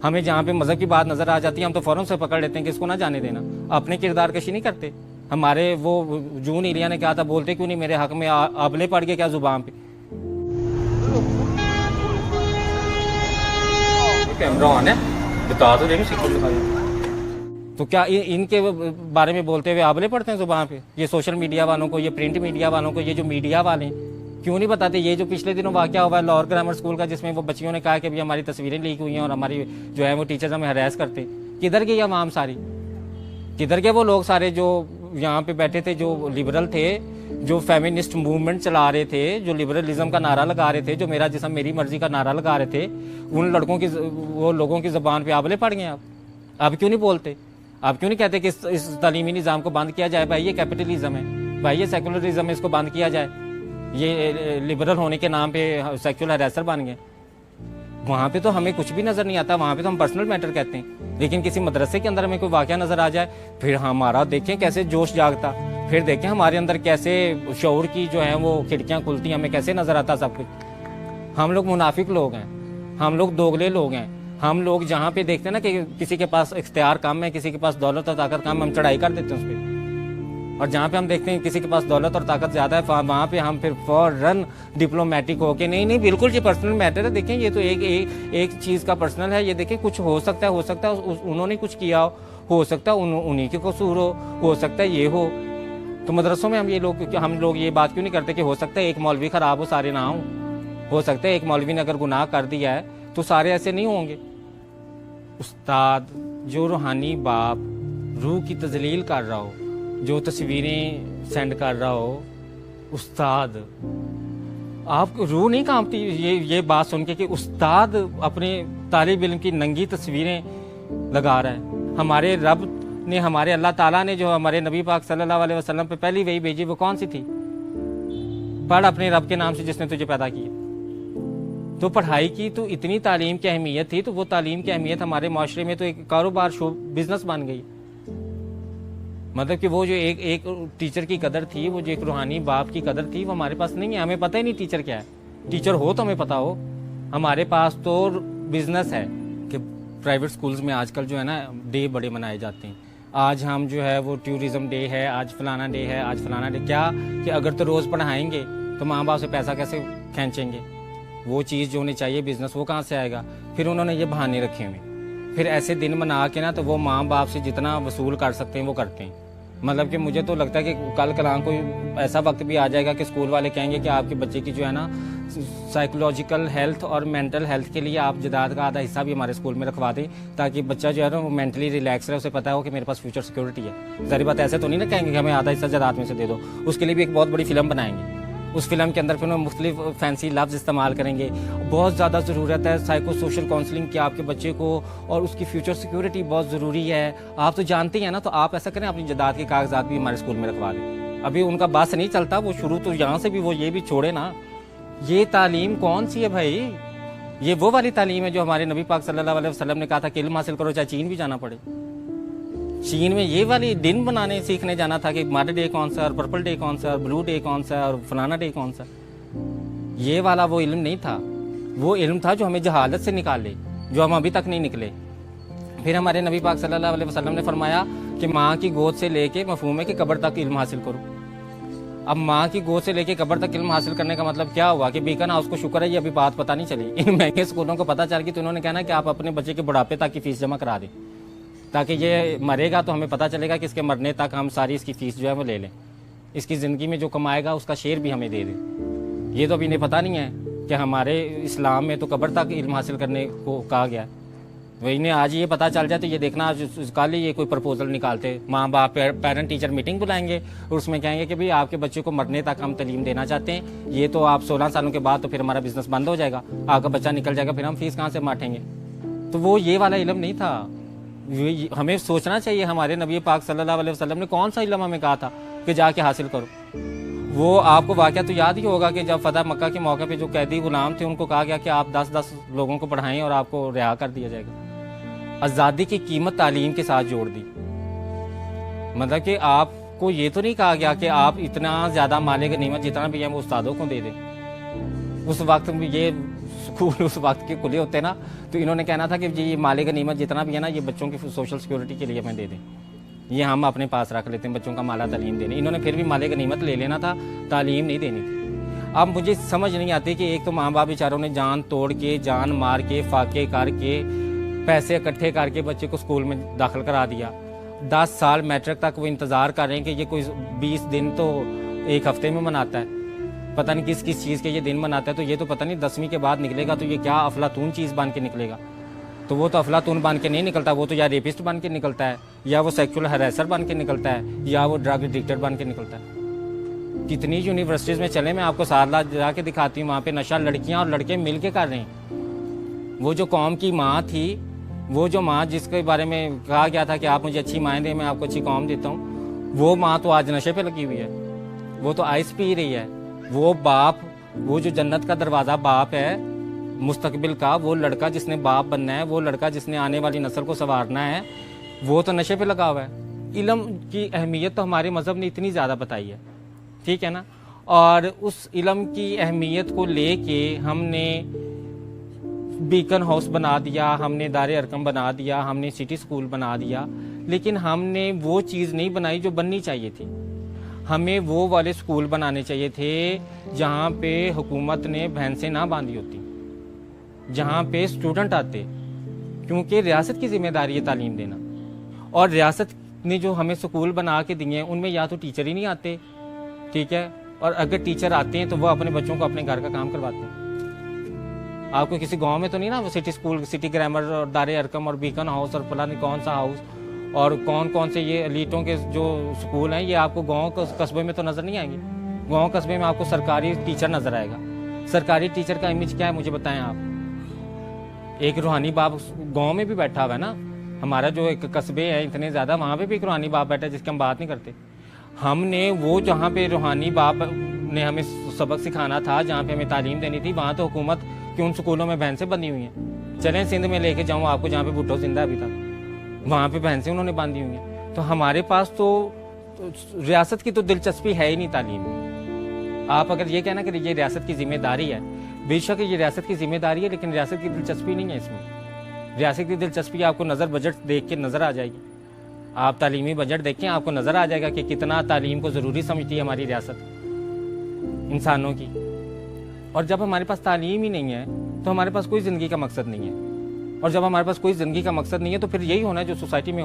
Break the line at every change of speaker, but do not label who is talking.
हमें जहाँ पे मज़हब की बात नज़र आ जाती है हम तो फ़ौरन से पकड़ लेते हैं कि इसको ना जाने देना, अपने किरदार कशी नहीं करते। हमारे वो जून एलिया ने कहा था, बोलते क्यों नहीं मेरे हक में, अबले पड़ गए क्या ज़ुबान पे। कैमरा ऑन है, बता तो देंगे सिक्योर दिखाइए। तो क्या इनके बारे में बोलते हुए आबले पड़ते हैं जुबान पे? ये सोशल मीडिया वालों को, ये प्रिंट मीडिया वालों को, ये जो मीडिया वाले क्यों नहीं बताते? ये जो पिछले दिनों वाकया हुआ है लाहौर ग्रामर स्कूल का, जिसमें वो बच्चियों ने कहा कि अभी हमारी तस्वीरें लीक हुई हैं और हमारी जो है वो टीचर्स हमें हरास करते हैं, किधर गई आवाम सारी? किधर गए वो लोग सारे जो यहाँ पे बैठे थे, जो लिबरल थे, जो फेमिनिस्ट मूवमेंट चला रहे थे, जो लिबरलिज्म का नारा लगा रहे थे, जो मेरा जिस्म मेरी मर्जी का नारा लगा रहे थे? उन लड़कों की, वो लोगों की ज़बान पे आबले पड़ गए। आप क्यों नहीं बोलते? आप क्यों नहीं कहते कि इस तालीमी निज़ाम को बंद किया जाए? भाई ये कैपिटलिज्म है, भाई ये सेकुलरिज्म है, इसको बंद किया जाए। ये लिबरल होने के नाम पे सेक्युलर हरासर बन गए। वहाँ पे तो हमें कुछ भी नज़र नहीं आता, वहाँ पे तो हम पर्सनल मैटर कहते हैं। लेकिन किसी मदरसे के अंदर हमें कोई वाक़या नज़र आ जाए, फिर हमारा देखें कैसे जोश जागता, फिर देखें हमारे अंदर कैसे शऊर की जो है वो खिड़कियाँ खुलती, हमें कैसे नज़र आता सब कुछ। हम लोग मुनाफिक लोग हैं, हम लोग दोगले लोग हैं। हम लोग जहाँ पे देखते हैं ना कि किसी के पास इख्तियार कम है, किसी के पास दौलत और ताकत कम, हम चढ़ाई कर देते हैं उस पर। और जहाँ पे हम देखते हैं किसी के पास दौलत और ताकत ज़्यादा है, वहाँ पे हम फिर फौरन डिप्लोमेटिक होके नहीं बिल्कुल ये पर्सनल मैटर है, देखें ये तो एक चीज़ का पर्सनल है, ये देखें कुछ हो सकता है उन्होंने कुछ किया हो सकता है उन्हीं के कसूर हो सकता है ये हो। तो मदरसों में हम लोग ये बात क्यों नहीं करते कि हो सकता है एक मौलवी ख़राब हो, सारे ना हो सकता है एक मौलवी ने अगर गुनाह कर दिया है तो सारे ऐसे नहीं होंगे। उस्ताद जो रूहानी बाप रूह की तजलील कर रहा हो, जो तस्वीरें सेंड कर रहा हो, उस्ताद आप रूह नहीं कांपती ये बात सुन के कि उस्ताद अपने तालिब इल्म की नंगी तस्वीरें लगा रहा है? हमारे रब ने, हमारे अल्लाह ताला ने जो हमारे नबी पाक सल्लल्लाहु अलैहि वसल्लम पे पहली वही भेजी, वो कौन सी थी? पढ़ अपने रब के नाम से जिसने तुझे पैदा किया। तो पढ़ाई की तो इतनी तालीम की अहमियत थी, तो वो तालीम की अहमियत हमारे माशरे में तो एक कारोबार शो बिजनेस बन गई। मतलब कि वो जो एक टीचर की कदर थी, वो जो एक रूहानी बाप की कदर थी, वो हमारे पास नहीं है। हमें पता ही नहीं टीचर क्या है। टीचर हो तो हमें पता हो, हमारे पास तो बिजनेस है कि प्राइवेट स्कूल्स में आजकल जो है ना डे बड़े मनाए जाते हैं। आज हम जो है वो टूरिज्म डे है, आज फलाना डे है, आज फलाना डे। क्या कि अगर तो रोज़ पढ़ाएंगे तो माँ बाप से पैसा कैसे खींचेंगे? वो चीज़ जो होनी चाहिए बिजनेस, वो कहाँ से आएगा? फिर उन्होंने ये बहाने रखे हुए, फिर ऐसे दिन मना के ना तो वो माँ बाप से जितना वसूल कर सकते हैं वो करते हैं। मतलब कि मुझे तो लगता है कि कल कलां कोई ऐसा वक्त भी आ जाएगा कि स्कूल वाले कहेंगे कि आपके बच्चे की जो है ना साइकोलॉजिकल हेल्थ और मेंटल हेल्थ के लिए आप जदाद का आधा हिस्सा भी हमारे स्कूल में रखवा दें, ताकि बच्चा जो है ना वो मेंटली रिलैक्स रहे, उसे पता हो कि मेरे पास फ्यूचर सिक्योरिटी है। सारी बात ऐसे तो नहीं ना कहेंगे कि हमें आधा हिस्सा जदाद में से दे दो। उसके लिए भी एक बहुत बड़ी फिल्म बनाएंगे, उस फिल्म के अंदर फिर उन्होंने मुख्तलिफ फैंसी लफ्ज़ इस्तेमाल करेंगे। बहुत ज़्यादा ज़रूरत है साइको सोशल काउंसलिंग की आपके बच्चे को, और उसकी फ्यूचर सिक्योरिटी बहुत ज़रूरी है। आप तो जानते ही हैं ना, तो आप ऐसा करें अपनी जदाद के कागजात भी हमारे स्कूल में रखवा दें। अभी उनका बस नहीं चलता, वो शुरू तो यहाँ से भी वो ये भी छोड़े ना। ये तालीम कौन सी है भाई? ये वो वाली तालीम है जो हमारे नबी पाक सल्लल्लाहु अलैहि वसल्लम ने कहा था कि इल्म हासिल करो चाहे चीन भी जाना पड़े। चीन में ये वाली दिन बनाने सीखने जाना था कि मड डे कौन सा, और पर्पल डे कौन सा, और ब्लू डे कौन सा, और फलाना डे कौन सा। ये वाला वो इल्म नहीं था। वो इल्म था जो हमें जहालत से निकाले, जो हम अभी तक नहीं निकले। फिर हमारे नबी पाक सल्लल्लाहु अलैहि वसल्लम ने फरमाया कि माँ की गोद से लेके मफहूम है कि कब्र तक इल्म हासिल करो। अब माँ की गोद से लेके कब्र तक इल्म हासिल करने का मतलब क्या हुआ कि बीकन हाउस को शुक्र है ये अभी बात पता नहीं चली। इन महंगे स्कूलों को पता चल गई तो उन्होंने कहना कि आप अपने बच्चे के बुढ़ापे तक की फीस जमा करा दें, ताकि ये मरेगा तो हमें पता चलेगा कि इसके मरने तक हम सारी इसकी फ़ीस जो है वो ले लें, इसकी ज़िंदगी में जो कमाएगा उसका शेयर भी हमें दे दें। ये तो अभी इन्हें पता नहीं है कि हमारे इस्लाम में तो कब्र तक इल्म हासिल करने को कहा गया। वही इन्हें आज ये पता चल जाए तो ये देखना आज कल ही ये कोई प्रपोजल निकालते, माँ बाप पेरेंट टीचर मीटिंग बुलाएंगे और उसमें कहेंगे कि भाई आपके बच्चे को मरने तक हम तालीम देना चाहते हैं। ये तो आप 16 सालों के बाद तो फिर हमारा बिजनेस बंद हो जाएगा, आपका बच्चा निकल जाएगा, फिर हम फीस कहाँ से माटेंगे? तो वो ये वाला इल्म नहीं था। हमें सोचना चाहिए हमारे नबी पाक सल्लल्लाहु अलैहि वसल्लम ने कौन सा इल्म हमें कहा था कि जाके हासिल करो। वो आपको वाक़या तो याद ही होगा कि जब फतह मक्का के मौके पे जो कैदी गुलाम थे उनको कहा गया कि आप 10-10 लोगों को पढ़ाएं और आपको रिहा कर दिया जाएगा। आज़ादी की कीमत तालीम के साथ जोड़ दी। मतलब कि आपको ये तो नहीं कहा गया कि आप इतना ज़्यादा माले गनीमत जितना भी है वो उस्तादों को दे दें। उस वक्त ये स्कूल उस वक्त के खुले होते ना तो इन्होंने कहना था कि जी ये माले गनीमत जितना भी है ना ये बच्चों की सोशल सिक्योरिटी के लिए हमें दे दें, ये हम अपने पास रख लेते हैं, बच्चों का माला तालीम देने। इन्होंने फिर भी माले गनीमत ले लेना था, तालीम नहीं देनी थी। अब मुझे समझ नहीं आती कि एक तो माँ बाप बेचारों ने जान तोड़ के, जान मार के, फाके करके, पैसे इकट्ठे करके बच्चे को स्कूल में दाखिल करा दिया। 10 साल मैट्रिक तक वो इंतज़ार कर रहे हैं कि ये कोई 20 दिन तो एक हफ्ते में मनाता है, पता नहीं किस किस चीज़ के ये दिन मनाता है। तो ये तो पता नहीं 10वीं के बाद निकलेगा तो ये क्या अफलातून चीज़ बन के निकलेगा। तो वो तो अफलातून बन के नहीं निकलता, वो तो या रेपिस्ट बन के निकलता है, या वो सेक्सुअल हरेसर बन के निकलता है, या वो ड्रग एडिक्टेड बन के निकलता है। कितनी यूनिवर्सिटीज़ में चले, मैं आपको सारला जाके दिखाती हूँ, वहाँ पे नशा लड़कियाँ और लड़के मिल के कर रहे हैं। वो जो कौम की माँ थी, वो जो माँ जिसके बारे में कहा गया था कि आप मुझे अच्छी माएँ दें, मैं आपको अच्छी कौम देता हूँ, वो माँ तो आज नशे पे लगी हुई है, वो तो आइस पी रही है। वो बाप, वो जो जन्नत का दरवाज़ा बाप है मुस्तकबिल का, वो लड़का जिसने बाप बनना है, वो लड़का जिसने आने वाली नस्ल को संवारना है, वो तो नशे पे लगा हुआ है। इल्म की अहमियत तो हमारे मज़हब ने इतनी ज़्यादा बताई है, ठीक है ना। और उस इल्म की अहमियत को लेके हमने बीकन हाउस बना दिया, हमने दारे अरकम बना दिया, हमने सिटी स्कूल बना दिया, लेकिन हमने वो चीज़ नहीं बनाई जो बननी चाहिए थी। हमें वो वाले स्कूल बनाने चाहिए थे जहाँ पे हुकूमत ने भैंसें ना बांधी होती, जहाँ पे स्टूडेंट आते, क्योंकि रियासत की जिम्मेदारी है तालीम देना। और रियासत ने जो हमें स्कूल बना के दिए हैं उनमें या तो टीचर ही नहीं आते, ठीक है, और अगर टीचर आते हैं तो वो अपने बच्चों को अपने घर का काम करवाते हैं। आपको किसी गांव में तो नहीं ना वो सिटी स्कूल, सिटी ग्रामर और दारे अरकम और बीकन हाउस और फलानी कौन सा हाउस और कौन कौन से ये एलीटों के जो स्कूल हैं, ये आपको गांव कस्बे में तो नज़र नहीं आएंगे। गांव कस्बे में आपको सरकारी टीचर नज़र आएगा। सरकारी टीचर का इमेज क्या है मुझे बताएं आप। एक रूहानी बाप गांव में भी बैठा हुआ है ना, हमारा जो एक कस्बे है इतने ज़्यादा, वहाँ पे भी एक रूहानी बाप बैठा है जिसकी हम बात नहीं करते। हमने वो जहाँ पे रूहानी बाप ने हमें सबक सिखाना था, जहाँ पे हमें तालीम देनी थी, वहाँ तो हुकूमत कि उन स्कूलों में भैंसें बंधी हुई हैं। चलें सिंध में लेके जाऊँ आपको, जहाँ पे भुट्टो जिंदा अभी तक, वहाँ पे भैंसें उन्होंने बांधी हुई हैं। तो हमारे पास तो रियासत की तो दिलचस्पी है ही नहीं तालीम में। आप अगर ये कहना कि ये रियासत की जिम्मेदारी है, बेशक ये रियासत की जिम्मेदारी है, लेकिन रियासत की दिलचस्पी नहीं है इसमें। रियासत की दिलचस्पी आपको नज़र बजट देख के नज़र आ जाएगी। आप तालीमी बजट देखें, आपको नज़र आ जाएगा कि कितना तालीम को ज़रूरी समझती है हमारी रियासत इंसानों की। और जब हमारे पास तालीम ही नहीं है तो हमारे पास कोई ज़िंदगी का मकसद नहीं है। और जब हमारे पास कोई ज़िंदगी का मकसद नहीं है तो फिर यही होना है जो सोसाइटी में